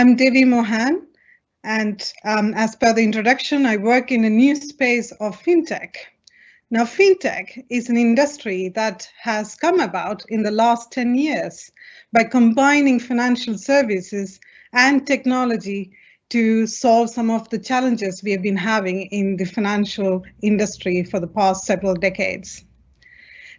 I'm Devie Mohan, and as per the introduction, I work in a new space of FinTech. Now, FinTech is an industry that has come about in the last 10 years by combining financial services and technology to solve some of the challenges we have been having in the financial industry for the past several decades.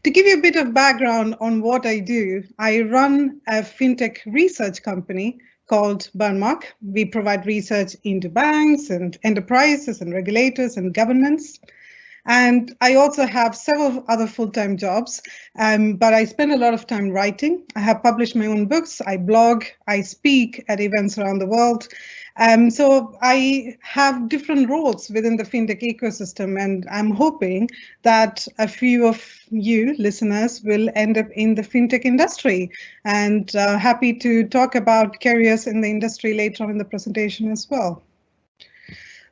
To give you a bit of background on what I do, I run a FinTech research company called Burnmark. We provide research into banks and enterprises and regulators and governments. And I also have several other full-time jobs, but I spend a lot of time writing. I have published my own books, I blog, I speak at events around the world. So I have different roles within the FinTech ecosystem, and I'm hoping that a few of you listeners will end up in the FinTech industry, and happy to talk about careers in the industry later on in the presentation as well.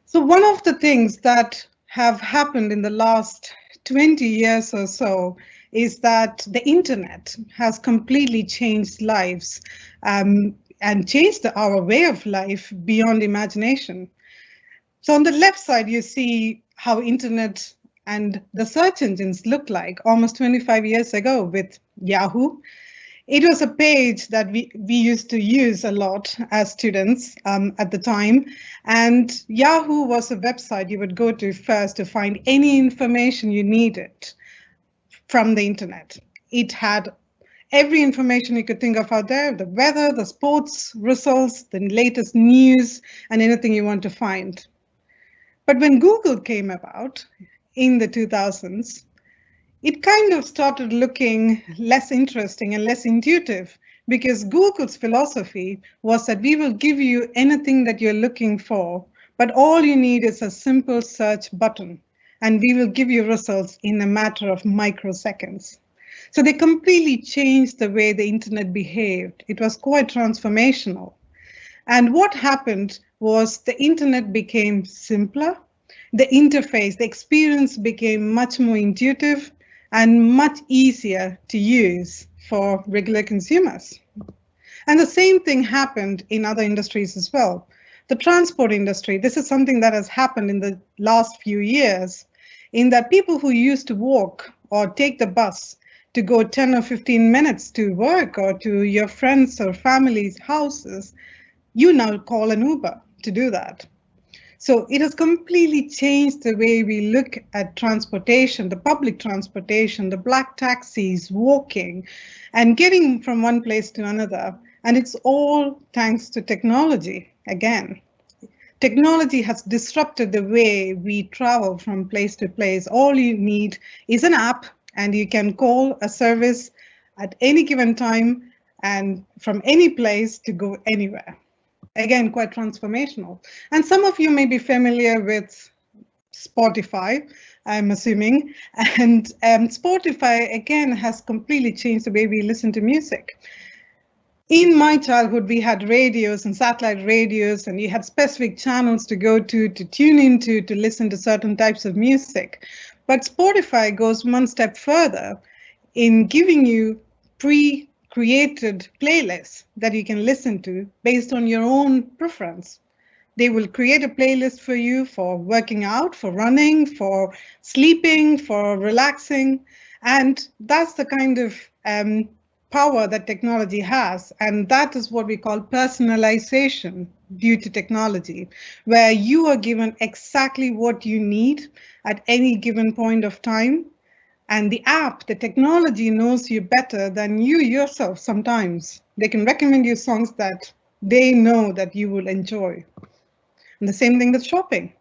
So one of the things that have happened in the last 20 years or so is that the internet has completely changed lives and changed our way of life beyond imagination. So on the left side, you see how internet and the search engines looked like almost 25 years ago with Yahoo. It was a page that we used to use a lot as students at the time. And Yahoo was a website you would go to first to find any information you needed from the internet. It had every information you could think of out there, the weather, the sports results, the latest news, and anything you want to find. But when Google came about in the 2000s, it kind of started looking less interesting and less intuitive, because Google's philosophy was that we will give you anything that you're looking for, but all you need is a simple search button, and we will give you results in a matter of microseconds. So they completely changed the way the internet behaved. It was quite transformational. And what happened was the internet became simpler. The interface, the experience became much more intuitive and much easier to use for regular consumers. And the same thing happened in other industries as well. The transport industry, this is something that has happened in the last few years, in that people who used to walk or take the bus to go 10 or 15 minutes to work or to your friends or family's houses, you now call an Uber to do that. So it has completely changed the way we look at transportation, the public transportation, the black taxis, walking, and getting from one place to another. And it's all thanks to technology, again. Technology has disrupted the way we travel from place to place. All you need is an app, and you can call a service at any given time and from any place to go anywhere. Again, quite transformational. And some of you may be familiar with Spotify, I'm assuming. And Spotify, again, has completely changed the way we listen to music. In my childhood, we had radios and satellite radios, and you had specific channels to go to tune into, to listen to certain types of music. But Spotify goes one step further in giving you pre-created playlists that you can listen to based on your own preference. They will create a playlist for you for working out, for running, for sleeping, for relaxing. And that's the kind of power that technology has. And that is what we call personalization due to technology, where you are given exactly what you need at any given point of time. And the app, the technology knows you better than you yourself sometimes. They can recommend you songs that they know that you will enjoy. And the same thing with shopping.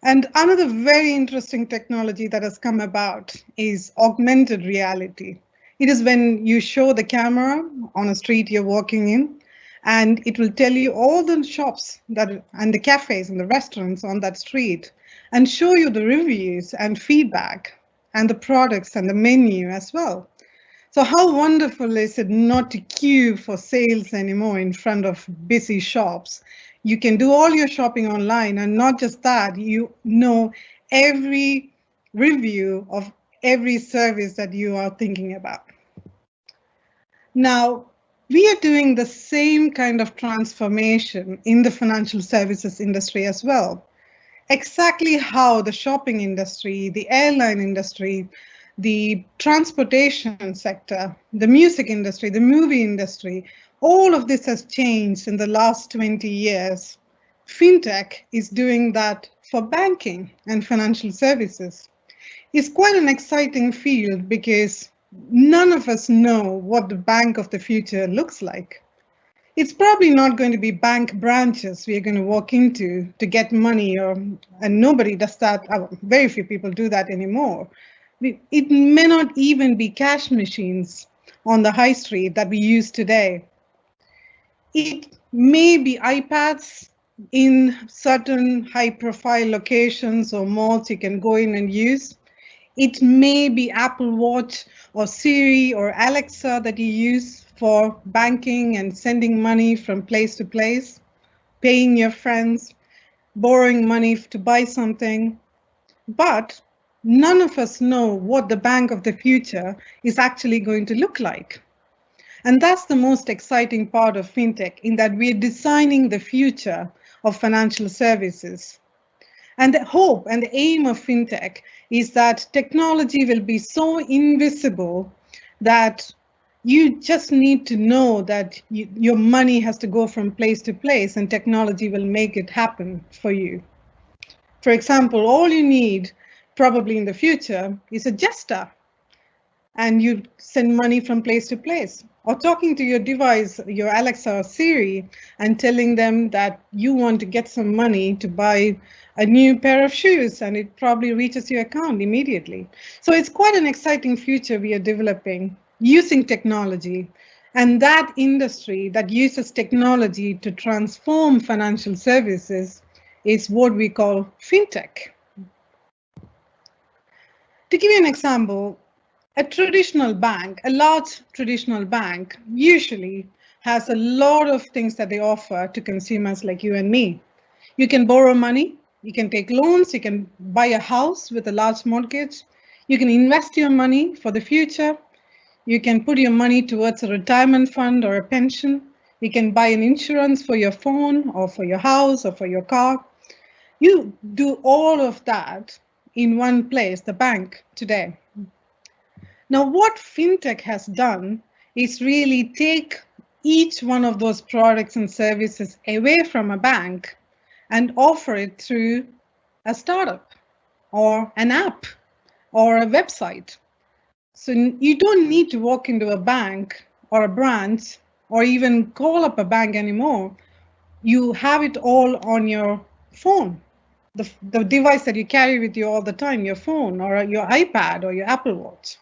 And another very interesting technology that has come about is augmented reality. It is when you show the camera on a street you're walking in, and it will tell you all the shops and the cafes and the restaurants on that street, and show you the reviews and feedback and the products and the menu as well. So how wonderful is it not to queue for sales anymore in front of busy shops? You can do all your shopping online, and not just that, you know every review of every service that you are thinking about. Now, We are doing the same kind of transformation in the financial services industry as well. Exactly how the shopping industry, the airline industry, the transportation sector, the music industry, the movie industry, all of this has changed in the last 20 years. FinTech is doing that for banking and financial services. It's quite an exciting field because none of us know what the bank of the future looks like. It's probably not going to be bank branches we are going to walk into to get money, and nobody does that. Very few people do that anymore. It may not even be cash machines on the high street that we use today. It may be iPads in certain high-profile locations or malls you can go in and use. It may be Apple Watch or Siri or Alexa that you use for banking and sending money from place to place, paying your friends, borrowing money to buy something. But none of us know what the bank of the future is actually going to look like. And that's the most exciting part of FinTech, in that we're designing the future of financial services. And the hope and the aim of FinTech is that technology will be so invisible that you just need to know that your money has to go from place to place, and technology will make it happen for you. For example, all you need probably in the future is a gesture, and you send money from place to place. Or talking to your device, your Alexa or Siri, and telling them that you want to get some money to buy a new pair of shoes, and it probably reaches your account immediately. So it's quite an exciting future we are developing using technology. And that industry that uses technology to transform financial services is what we call FinTech. To give you an example, a traditional bank, a large traditional bank, usually has a lot of things that they offer to consumers like you and me. You can borrow money, you can take loans, you can buy a house with a large mortgage, you can invest your money for the future, you can put your money towards a retirement fund or a pension, you can buy an insurance for your phone or for your house or for your car. You do all of that in one place, the bank today. Now, what FinTech has done is really take each one of those products and services away from a bank and offer it through a startup or an app or a website. So you don't need to walk into a bank or a branch or even call up a bank anymore. You have it all on your phone, the device that you carry with you all the time, your phone or your iPad or your Apple Watch.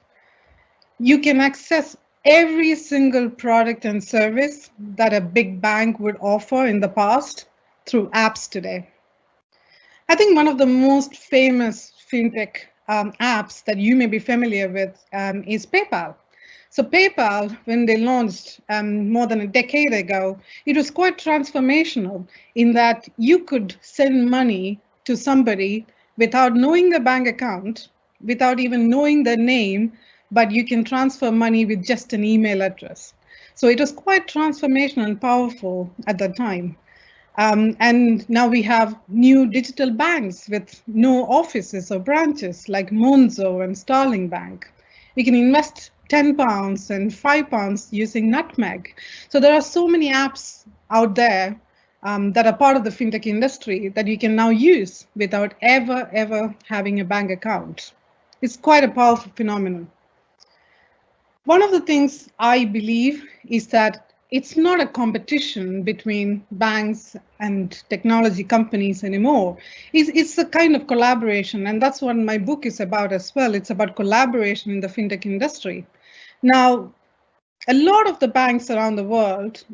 You can access every single product and service that a big bank would offer in the past through apps today. I think one of the most famous FinTech apps that you may be familiar with is PayPal. So PayPal, when they launched more than a decade ago, it was quite transformational in that you could send money to somebody without knowing the bank account, without even knowing their name, but you can transfer money with just an email address. So it was quite transformational and powerful at that time. And now we have new digital banks with no offices or branches like Monzo and Starling Bank. You can invest £10 and £5 using Nutmeg. So there are so many apps out there that are part of the FinTech industry that you can now use without ever having a bank account. It's quite a powerful phenomenon. One of the things I believe is that it's not a competition between banks and technology companies anymore. It's a kind of collaboration, and that's what my book is about as well. It's about collaboration in the FinTech industry. Now, a lot of the banks around the world,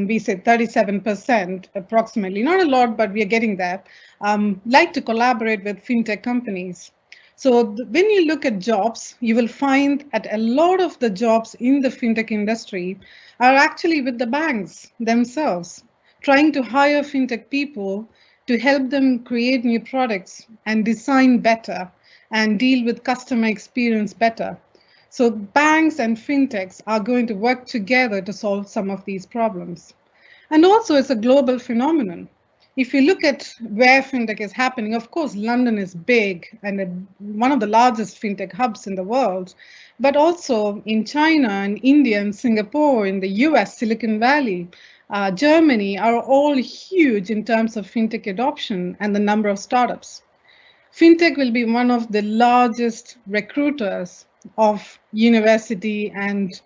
we say 37% approximately, not a lot, but we are getting there, like to collaborate with FinTech companies. So when you look at jobs, you will find that a lot of the jobs in the FinTech industry are actually with the banks themselves, trying to hire FinTech people to help them create new products and design better and deal with customer experience better. So banks and fintechs are going to work together to solve some of these problems. And also, it's a global phenomenon. If you look at where fintech is happening, of course, London is big and one of the largest fintech hubs in the world, but also in China and India and Singapore, in the US, Silicon Valley, Germany are all huge in terms of fintech adoption and the number of startups. Fintech will be one of the largest recruiters of university and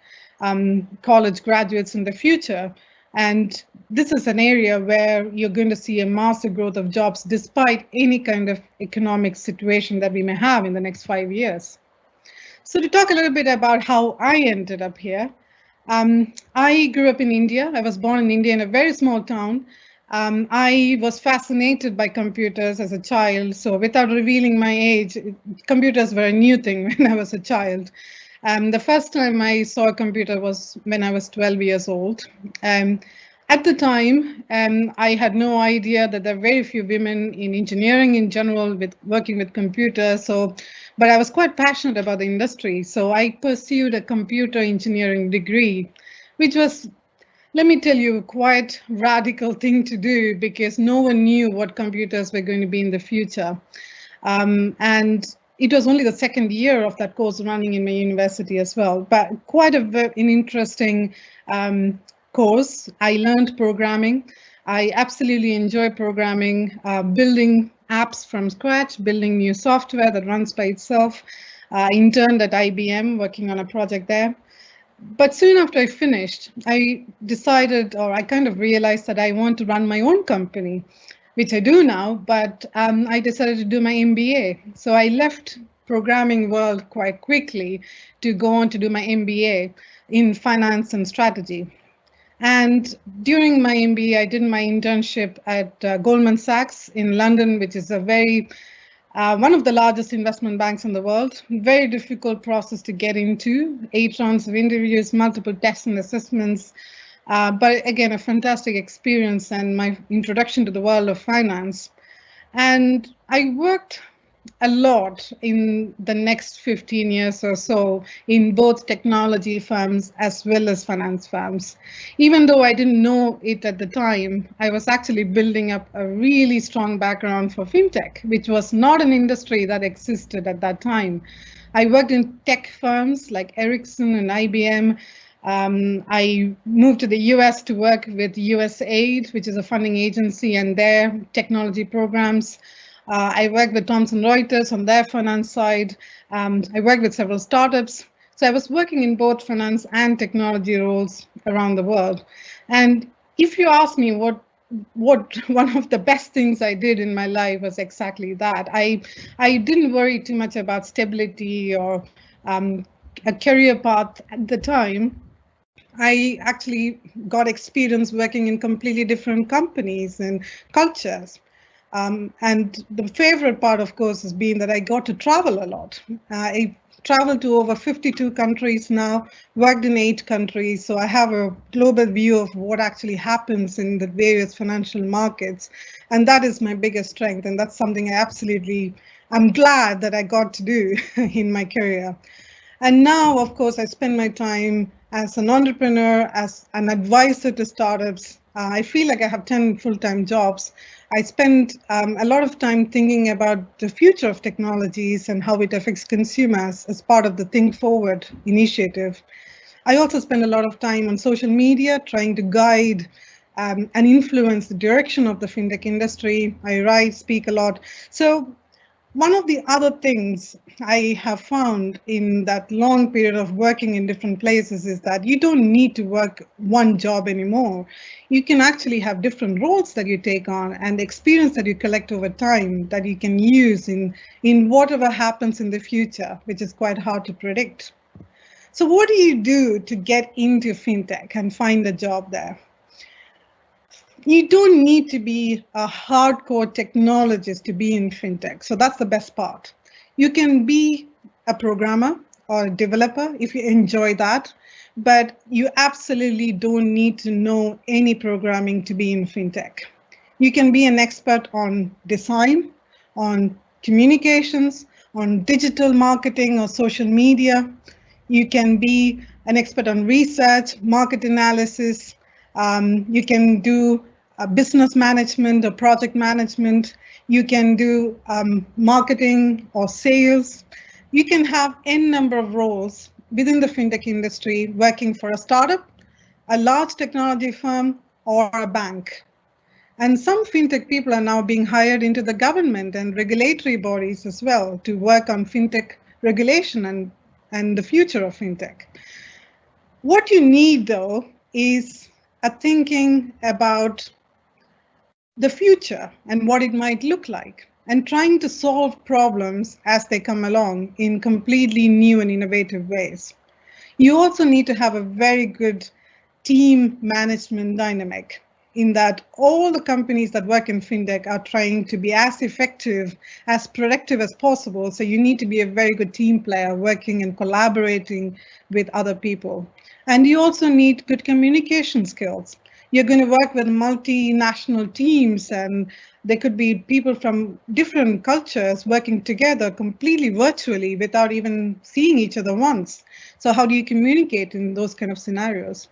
college graduates in the future. And this is an area where you're going to see a massive growth of jobs despite any kind of economic situation that we may have in the next 5 years. So to talk a little bit about how I ended up here, I grew up in India. I was born in India in a very small town. I was fascinated by computers as a child. So without revealing my age, computers were a new thing when I was a child. The first time I saw a computer was when I was 12 years old. At the time, I had no idea that there are very few women in engineering in general with working with computers. But I was quite passionate about the industry. So I pursued a computer engineering degree, which was, let me tell you, quite radical thing to do because no one knew what computers were going to be in the future. And it was only the second year of that course running in my university as well, but quite an interesting course. I learned programming. I absolutely enjoy programming, building apps from scratch, building new software that runs by itself. Interned at IBM working on a project there. But soon after I finished, I decided, or I kind of realized that I want to run my own company, which I do now, but I decided to do my MBA. So I left programming world quite quickly to go on to do my MBA in finance and strategy. And during my MBA, I did my internship at Goldman Sachs in London, which is a very one of the largest investment banks in the world. Very difficult process to get into. 8 rounds of interviews, multiple tests and assessments. But again, a fantastic experience and my introduction to the world of finance. And I worked a lot in the next 15 years or so in both technology firms as well as finance firms. Even though I didn't know it at the time, I was actually building up a really strong background for FinTech, which was not an industry that existed at that time. I worked in tech firms like Ericsson and IBM. I moved to the US to work with USAID, which is a funding agency, and their technology programs. I worked with Thomson Reuters on their finance side. I worked with several startups. So I was working in both finance and technology roles around the world. And if you ask me what one of the best things I did in my life was exactly that. I didn't worry too much about stability or a career path at the time. I actually got experience working in completely different companies and cultures. And the favorite part, of course, has been that I got to travel a lot. I traveled to over 52 countries now, worked in 8 countries, so I have a global view of what actually happens in the various financial markets. And that is my biggest strength, and that's something I'm glad that I got to do in my career. And now, of course, I spend my time as an entrepreneur, as an advisor to startups. I feel like I have 10 full-time jobs. I spend a lot of time thinking about the future of technologies and how it affects consumers as part of the Think Forward initiative. I also spend a lot of time on social media trying to guide and influence the direction of the fintech industry. I write, speak a lot. So one of the other things I have found in that long period of working in different places is that you don't need to work one job anymore. You can actually have different roles that you take on and the experience that you collect over time that you can use in whatever happens in the future, which is quite hard to predict. So what do you do to get into fintech and find a job there? You don't need to be a hardcore technologist to be in fintech. So that's the best part. You can be a programmer or a developer if you enjoy that, but you absolutely don't need to know any programming to be in fintech. You can be an expert on design, on communications, on digital marketing or social media. You can be an expert on research, market analysis. You can do business management or project management. You can do marketing or sales. You can have n number of roles within the fintech industry, working for a startup, a large technology firm, or a bank. And some fintech people are now being hired into the government and regulatory bodies as well to work on fintech regulation and the future of fintech. What you need, though, is a thinking about the future and what it might look like, and trying to solve problems as they come along in completely new and innovative ways. You also need to have a very good team management dynamic, in that all the companies that work in fintech are trying to be as effective, as productive as possible. So you need to be a very good team player, working and collaborating with other people. And you also need good communication skills. You're going to work with multinational teams, and there could be people from different cultures working together completely virtually without even seeing each other once. So how do you communicate in those kind of scenarios?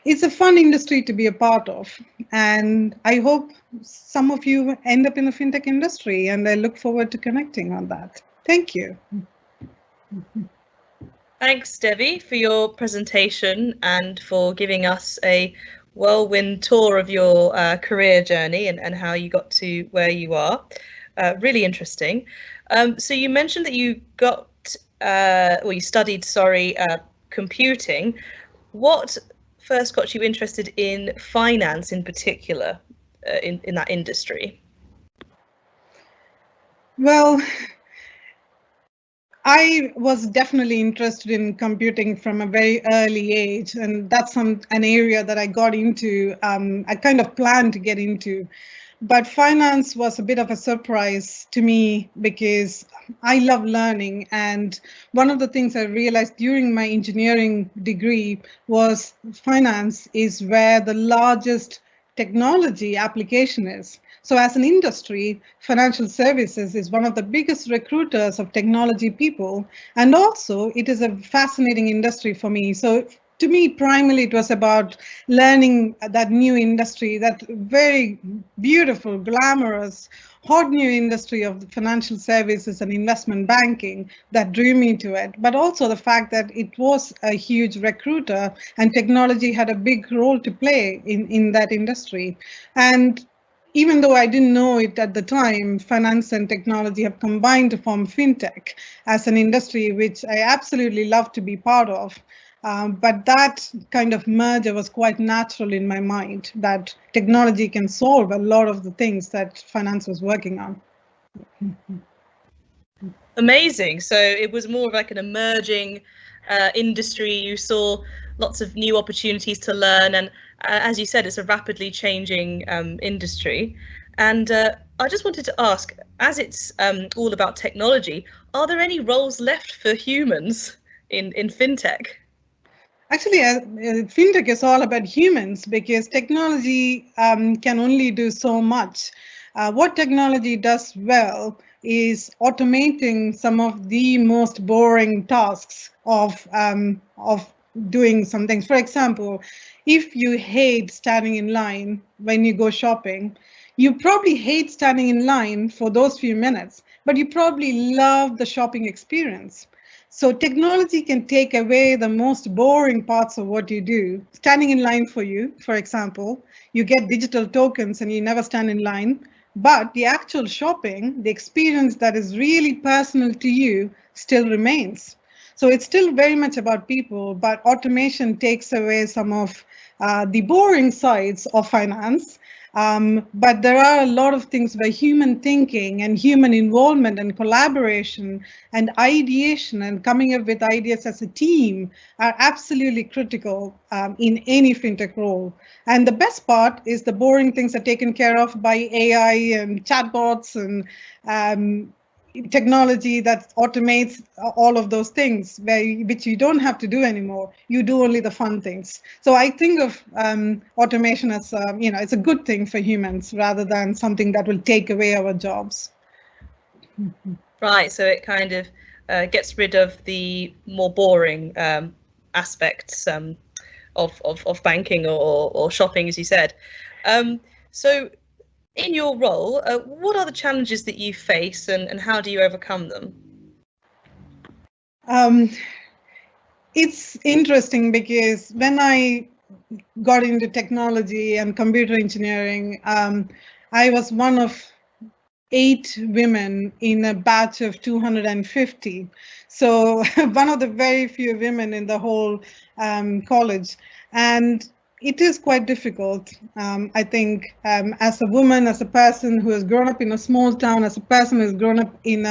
It's a fun industry to be a part of, and I hope some of you end up in the fintech industry, and I look forward to connecting on that. Thank you. Thanks, Devie, for your presentation and for giving us a whirlwind tour of your career journey and how you got to where you are. Really interesting. So you mentioned that you got, you studied, computing. What first got you interested in finance in particular, in that industry? Well, I was definitely interested in computing from a very early age, and that's an area that I got into. I kind of planned to get into, but finance was a bit of a surprise to me because I love learning. And one of the things I realized during my engineering degree was finance is where the largest technology application is. So as an industry, financial services is one of the biggest recruiters of technology people. And also it is a fascinating industry for me. So to me, primarily, it was about learning that new industry, that very beautiful, glamorous, hot new industry of financial services and investment banking that drew me to it. But also the fact that it was a huge recruiter and technology had a big role to play in that industry. And even though I didn't know it at the time, finance and technology have combined to form FinTech as an industry, which I absolutely love to be part of. But that kind of merger was quite natural in my mind, that technology can solve a lot of the things that finance was working on. Amazing. So it was more of like an emerging industry. You saw lots of new opportunities to learn, and as you said, it's a rapidly changing industry. And I just wanted to ask, as it's all about technology, are there any roles left for humans in FinTech? Actually, FinTech is all about humans because technology can only do so much. What technology does well is automating some of the most boring tasks of doing some things. For example, if you hate standing in line when you go shopping, you probably hate standing in line for those few minutes, but you probably love the shopping experience. So technology can take away the most boring parts of what you do. Standing in line for you, for example, you get digital tokens and you never stand in line, but the actual shopping, the experience that is really personal to you still remains. So it's still very much about people, but automation takes away some of the boring sides of finance. But there are a lot of things where human thinking and human involvement and collaboration and ideation and coming up with ideas as a team are absolutely critical in any FinTech role. And the best part is the boring things are taken care of by AI and chatbots and technology that automates all of those things, which you don't have to do anymore. You do only the fun things. So I think of automation as it's a good thing for humans rather than something that will take away our jobs. Right. So it kind of gets rid of the more boring aspects of banking or shopping, as you said. So in your role, what are the challenges that you face and how do you overcome them? It's interesting because when I got into technology and computer engineering, I was one of 8 women in a batch of 250. So one of the very few women in the whole college. And it is quite difficult, I think, as a woman, as a person who has grown up in a small town, as a person who has grown up in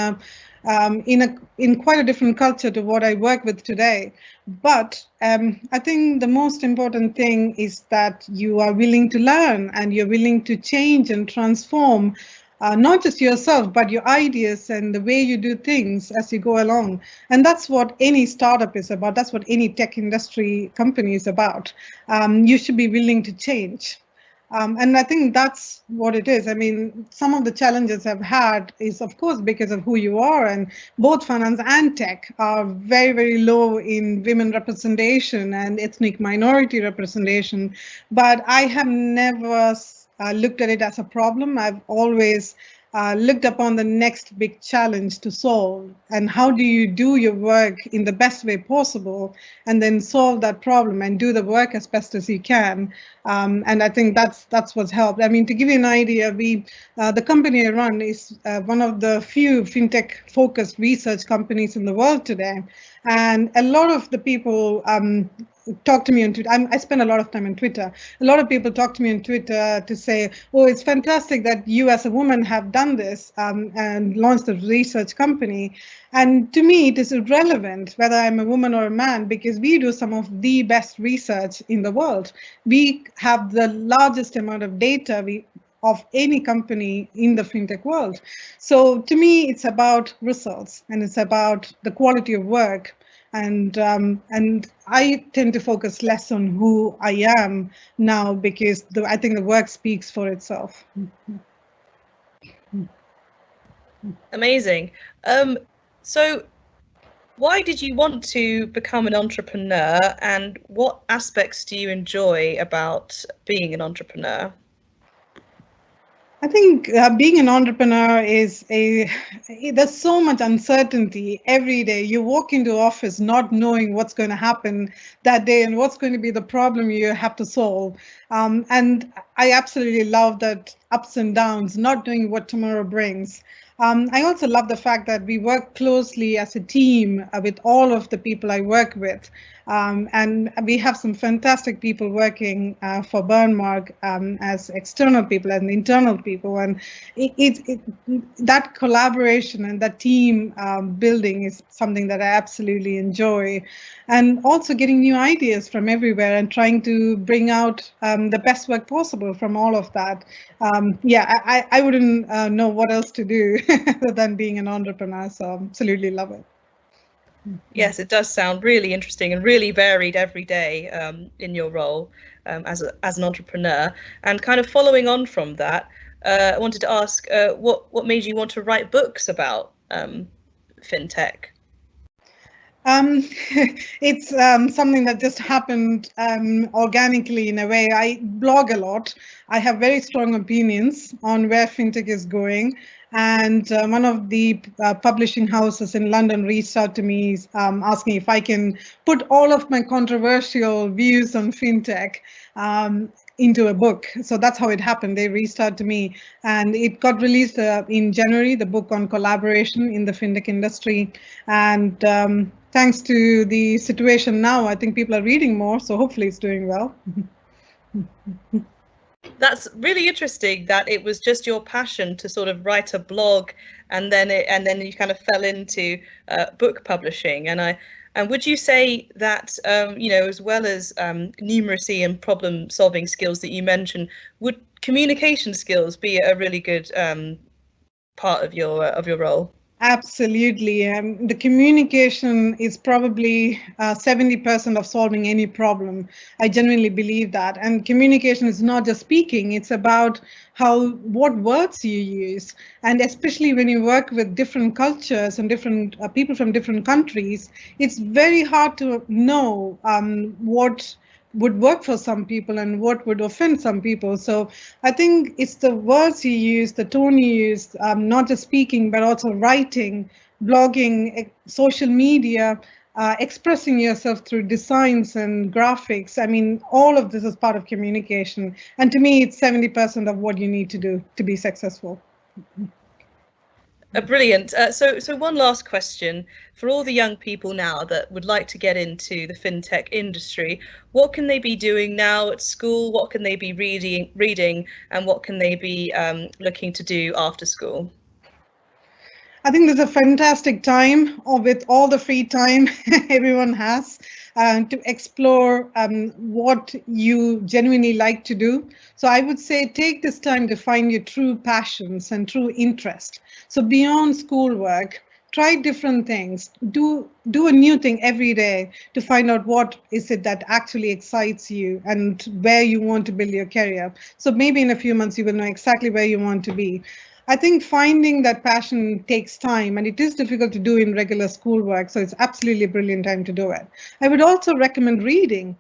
quite a different culture to what I work with today. But I think the most important thing is that you are willing to learn and you're willing to change and transform. Not just yourself, but your ideas and the way you do things as you go along. And that's what any startup is about. That's what any tech industry company is about. You should be willing to change. And I think that's what it is. I mean, some of the challenges I've had is, of course, because of who you are. And both finance and tech are very, very low in women representation and ethnic minority representation. But I have never looked at it as a problem. I've always looked upon the next big challenge to solve, and how do you do your work in the best way possible and then solve that problem and do the work as best as you can. And I think that's what's helped. I mean, to give you an idea, the company I run is one of the few fintech focused research companies in the world today. And a lot of the people talk to me on Twitter. I spend a lot of time on Twitter. A lot of people talk to me on Twitter to say, oh, it's fantastic that you as a woman have done this and launched a research company. And to me, it is irrelevant whether I'm a woman or a man, because we do some of the best research in the world. We have the largest amount of data of any company in the fintech world. So to me, it's about results and it's about the quality of work. And I tend to focus less on who I am now, because I think the work speaks for itself. Amazing. So why did you want to become an entrepreneur, and what aspects do you enjoy about being an entrepreneur? I think being an entrepreneur there's so much uncertainty every day. You walk into office not knowing what's going to happen that day and what's going to be the problem you have to solve. And I absolutely love that ups and downs, not knowing what tomorrow brings. I also love the fact that we work closely as a team with all of the people I work with. And we have some fantastic people working for Burnmark as external people and internal people. And that collaboration and that team building is something that I absolutely enjoy. And also getting new ideas from everywhere and trying to bring out the best work possible from all of that. I wouldn't know what else to do than being an entrepreneur, so absolutely love it. Yes, it does sound really interesting and really varied every day in your role as an entrepreneur. And kind of following on from that, I wanted to ask what made you want to write books about fintech? It's something that just happened organically in a way. I blog a lot. I have very strong opinions on where fintech is going. And one of the publishing houses in London reached out to me asking if I can put all of my controversial views on fintech into a book. So that's how it happened. They reached out to me and it got released in January, the book on collaboration in the fintech industry. And thanks to the situation now, I think people are reading more, so hopefully it's doing well. That's really interesting that it was just your passion to sort of write a blog, and then you kind of fell into book publishing. And would you say that as well as numeracy and problem solving skills that you mentioned, would communication skills be a really good part of your role? Absolutely. The communication is probably 70% of solving any problem. I genuinely believe that. And communication is not just speaking, it's about what words you use. And especially when you work with different cultures and different people from different countries, it's very hard to know what would work for some people and what would offend some people. So I think it's the words you use, the tone you use, not just speaking, but also writing, blogging, social media, expressing yourself through designs and graphics. I mean, all of this is part of communication. And to me, it's 70% of what you need to do to be successful. Brilliant. So one last question for all the young people now that would like to get into the fintech industry. What can they be doing now at school? What can they be reading, and what can they be looking to do after school? I think there's a fantastic time with all the free time everyone has to explore what you genuinely like to do. So I would say take this time to find your true passions and true interest. So beyond schoolwork, try different things. Do a new thing every day to find out what is it that actually excites you and where you want to build your career. So maybe in a few months you will know exactly where you want to be. I think finding that passion takes time, and it is difficult to do in regular schoolwork, so it's absolutely a brilliant time to do it. I would also recommend reading,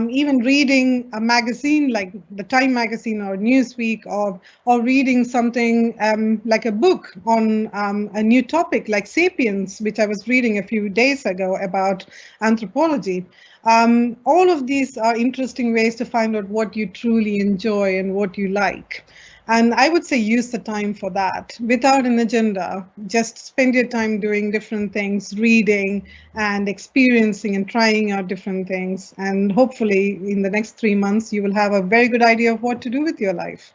even reading a magazine like the Time magazine or Newsweek, or reading something like a book on a new topic like Sapiens, which I was reading a few days ago about anthropology. All of these are interesting ways to find out what you truly enjoy and what you like. And I would say use the time for that without an agenda. Just spend your time doing different things, reading and experiencing and trying out different things. And hopefully in the next 3 months, you will have a very good idea of what to do with your life.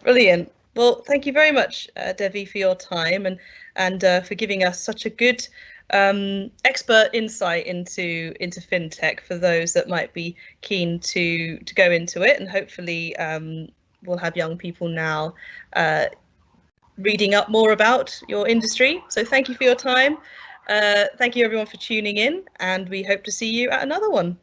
Brilliant. Well, thank you very much, Devie, for your time and for giving us such a good expert insight into fintech for those that might be keen to go into it, and hopefully we'll have young people now reading up more about your industry. So thank you for your time. Thank you everyone for tuning in, and we hope to see you at another one.